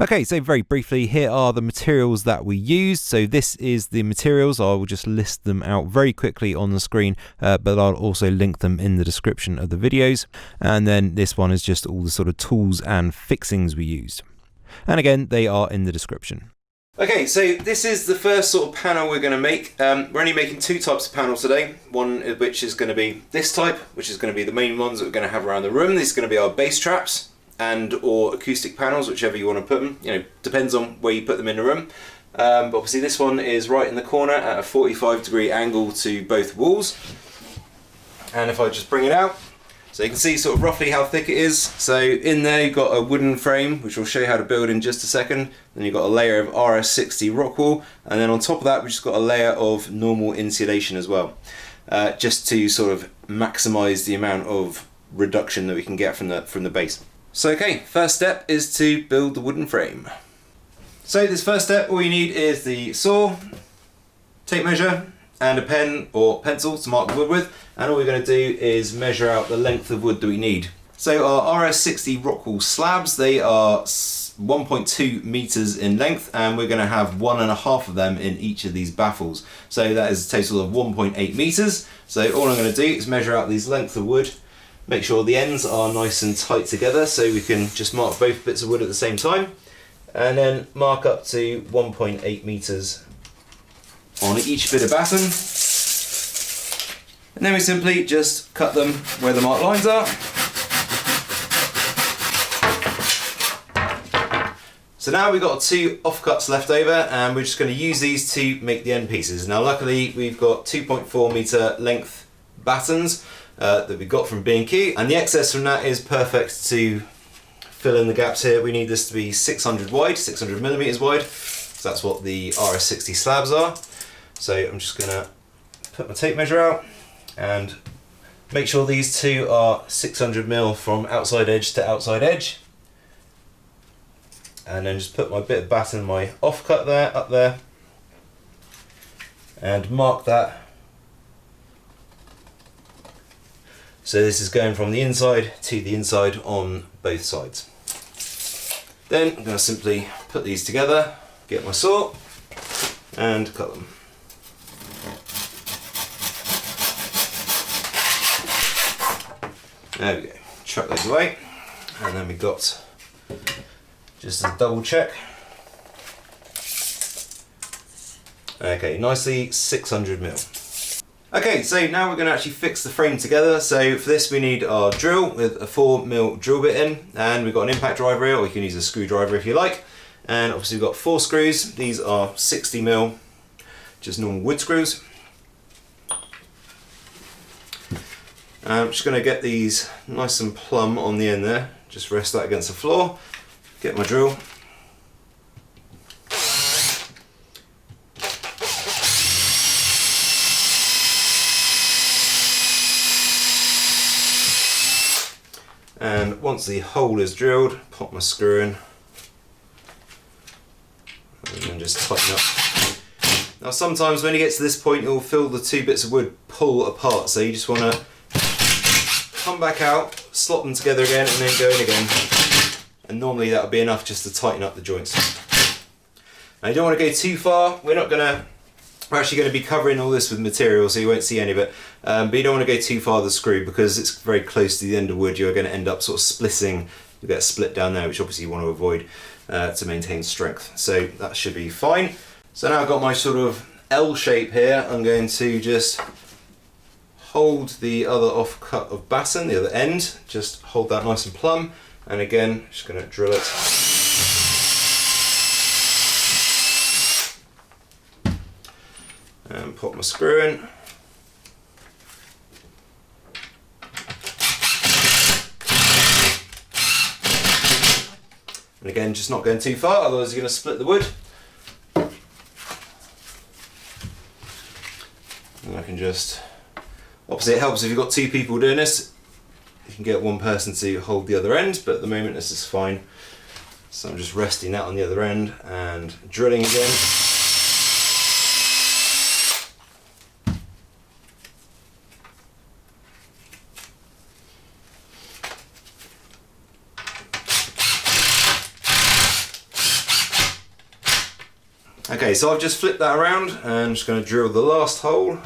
Okay, so very briefly, here are the materials that we used. So this is the materials. I will just list them out very quickly on the screen, but I'll also link them in the description of the videos. And then this one is just all the sort of tools and fixings we used. And again, they are in the description. Okay, so this is the first sort of panel we're going to make. We're only making two types of panels today. One of which is going to be this type, which is going to be the main ones that we're going to have around the room. These are going to be our bass traps and or acoustic panels, whichever you want to put them. You know, depends on where you put them in the room. But obviously this one is right in the corner at a 45-degree angle to both walls. And if I just bring it out, so you can see sort of roughly how thick it is. So in there you've got a wooden frame, which we'll show you how to build in just a second. Then you've got a layer of RS60 rock wool, and then on top of that we've just got a layer of normal insulation as well, just to sort of maximise the amount of reduction that we can get from the base. So okay, first step is to build the wooden frame. So this first step, all you need is the saw, tape measure, and a pen or pencil to mark the wood with, and all we're going to do is measure out the length of wood that we need. So our RS60 rock wool slabs, they are 1.2 meters in length, and we're going to have 1.5 of them in each of these baffles. So that is a total of 1.8 meters. So all I'm going to do is measure out these lengths of wood. Make sure the ends are nice and tight together so we can just mark both bits of wood at the same time, and then mark up to 1.8 meters on each bit of batten, and then we simply just cut them where the marked lines are. So now we've got two offcuts left over, and we're just going to use these to make the end pieces. Now luckily we've got 2.4 meter length battens that we got from B&Q, and the excess from that is perfect to fill in the gaps here. We need this to be 600 wide, 600 millimeters wide, so that's what the RS60 slabs are. So I'm just going to put my tape measure out and make sure these two are 600 mil from outside edge to outside edge, and then just put my bit of batten, my offcut there, up there, and mark that. So this is going from the inside to the inside on both sides. Then I'm going to simply put these together, get my saw, and cut them. There we go, chuck those away, and then we've got, just a double check. Okay, nicely 600 mil. Okay, so now we're going to actually fix the frame together. So for this we need our drill with a 4mm drill bit in, and we've got an impact driver here, or you can use a screwdriver if you like. And obviously we've got 4 screws. These are 60mm, just normal wood screws. I'm just going to get these nice and plumb on the end there. Just rest that against the floor. Get my drill. And once the hole is drilled, pop my screw in and then just tighten up. Now sometimes when you get to this point you'll feel the two bits of wood pull apart, so you just want to come back out, slot them together again, and then go in again. And normally that'll be enough just to tighten up the joints. Now you don't want to go too far. We're actually going to be covering all this with material, so you won't see any of it. But you don't want to go too far with the screw, because it's very close to the end of wood. You're going to end up sort of splitting. You'll get a split down there, which obviously you want to avoid to maintain strength. So that should be fine. So now I've got my sort of L shape here. I'm going to just hold the other offcut of batten, the other end. Just hold that nice and plumb. And again, just going to drill it. And pop my screw in. And again, just not going too far, otherwise you're going to split the wood. And I can just, obviously it helps if you've got two people doing this. You can get one person to hold the other end, but at the moment this is fine. So I'm just resting that on the other end and drilling again. Okay, so I've just flipped that around and I'm just going to drill the last hole.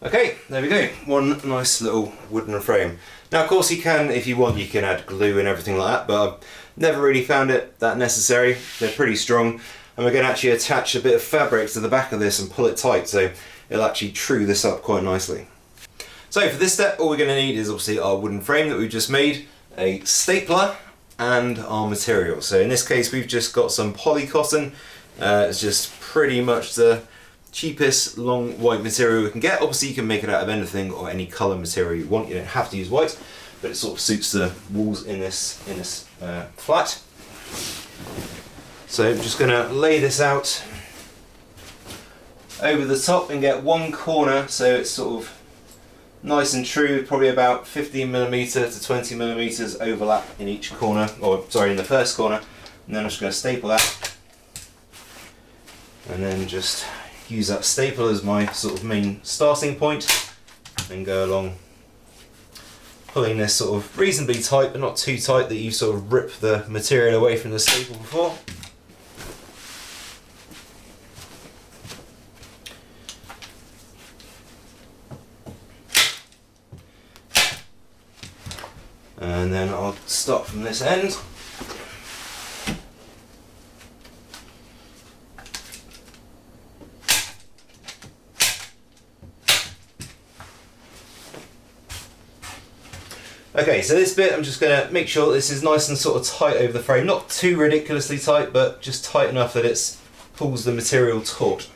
Okay, there we go, one nice little wooden frame. Now of course you can, if you want, you can add glue and everything like that, but I've never really found it that necessary. They're pretty strong, and we're going to actually attach a bit of fabric to the back of this and pull it tight, so it'll actually true this up quite nicely. So for this step, all we're going to need is obviously our wooden frame that we've just made, a stapler, and our material. So in this case we've just got some poly cotton. It's just pretty much the cheapest long white material we can get. Obviously you can make it out of anything or any colour material you want. You don't have to use white, but it sort of suits the walls in this flat. So I'm just going to lay this out over the top and get one corner so it's sort of nice and true, probably about 15mm to 20mm overlap in each corner, or sorry, in the first corner, and then I'm just going to staple that, and then just use that staple as my sort of main starting point and go along pulling this sort of reasonably tight, but not too tight that you sort of rip the material away from the staple before. And then I'll start from this end. Okay, so this bit I'm just going to make sure this is nice and sort of tight over the frame. Not too ridiculously tight, but just tight enough that it pulls the material taut.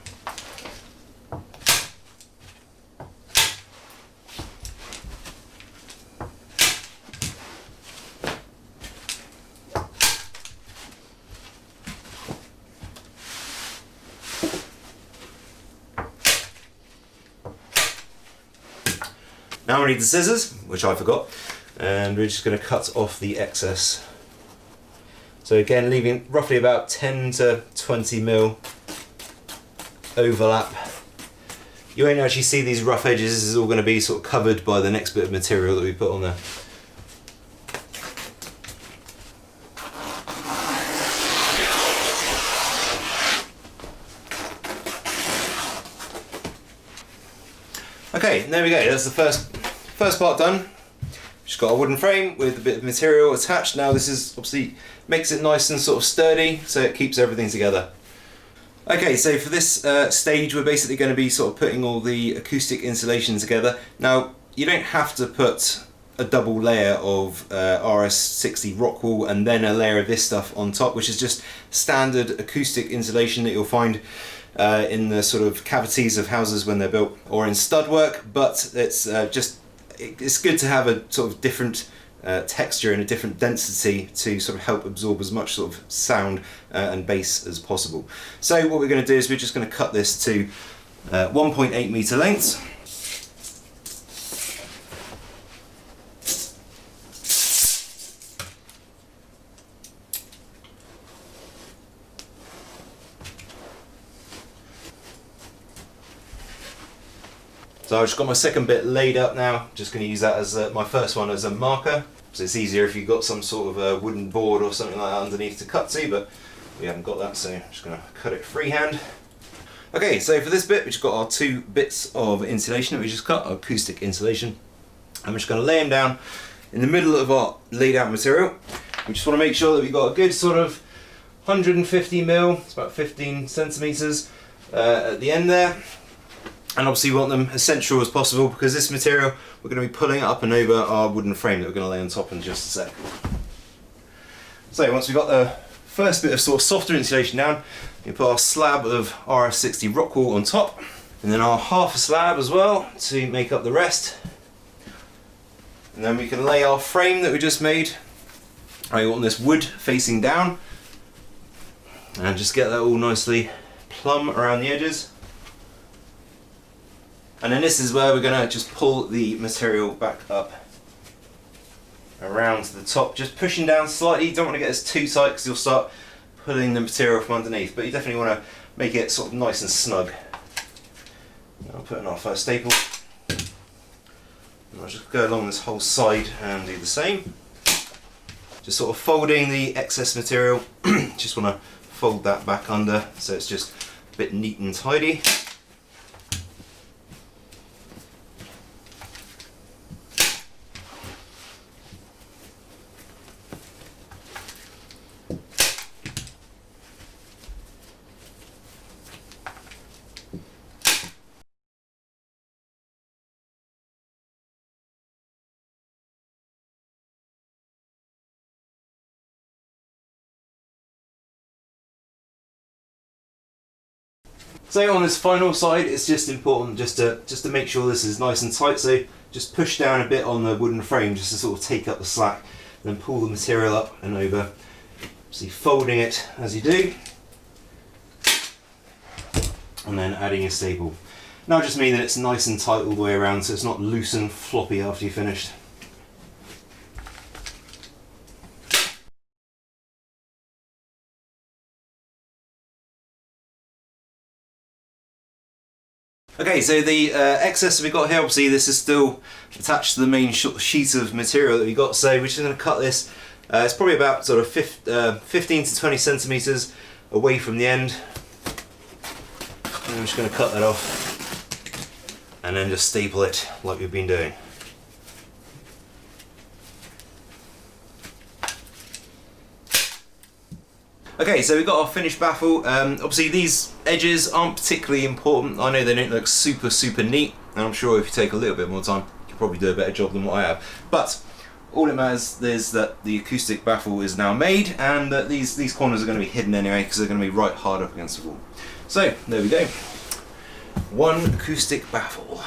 Now we need the scissors, which I forgot, and we're just going to cut off the excess. So again, leaving roughly about 10 to 20mm overlap. You won't actually see these rough edges. This is all going to be sort of covered by the next bit of material that we put on there. Okay, there we go, that's the first part done. Just got a wooden frame with a bit of material attached. Now this is obviously makes it nice and sort of sturdy, so it keeps everything together. Okay, so for this stage we're basically going to be sort of putting all the acoustic insulation together. Now you don't have to put a double layer of RS60 rock wool and then a layer of this stuff on top, which is just standard acoustic insulation that you'll find in the sort of cavities of houses when they're built, or in stud work, but it's good to have a sort of different texture and a different density to sort of help absorb as much sort of sound and bass as possible. So what we're going to do is we're just going to cut this to 1.8 meter lengths. So I've just got my second bit laid up now. Just going to use that as my first one as a marker. So it's easier if you've got some sort of a wooden board or something like that underneath to cut to, but we haven't got that, so I'm just going to cut it freehand. Okay, so for this bit, we've just got our two bits of insulation that we just cut, acoustic insulation. I'm just going to lay them down in the middle of our laid out material. We just want to make sure that we've got a good sort of 150mm, it's about 15 centimeters at the end there. And obviously you want them as central as possible, because this material we're going to be pulling up and over our wooden frame that we're going to lay on top in just a sec. So once we've got the first bit of sort of softer insulation down, we put our slab of RS60 rock wool on top, and then our half a slab as well to make up the rest. And then we can lay our frame that we just made. I want this wood facing down, and just get that all nicely plumb around the edges. And then this is where we're going to just pull the material back up around to the top, just pushing down slightly. You don't want to get this too tight because you'll start pulling the material from underneath, but you definitely want to make it sort of nice and snug. I'll put in our first staple. And I'll just go along this whole side and do the same. Just sort of folding the excess material. Just want to fold that back under so it's just a bit neat and tidy. So on this final side, it's just important just to make sure this is nice and tight. So just push down a bit on the wooden frame just to sort of take up the slack, then pull the material up and over. See, folding it as you do, and then adding your staple. Now just mean that it's nice and tight all the way around, so it's not loose and floppy after you're finished. Okay, so the excess we got here, obviously this is still attached to the main sheet of material that we got, so we're just going to cut this. It's probably about sort of 15 to 20 centimeters away from the end. And I'm just going to cut that off and then just staple it like we've been doing. Okay, so we've got our finished baffle. Obviously these edges aren't particularly important. I know they don't look super neat, and I'm sure if you take a little bit more time, you can probably do a better job than what I have. But all it matters is that the acoustic baffle is now made, and that these corners are going to be hidden anyway because they're going to be right hard up against the wall. So there we go. One acoustic baffle.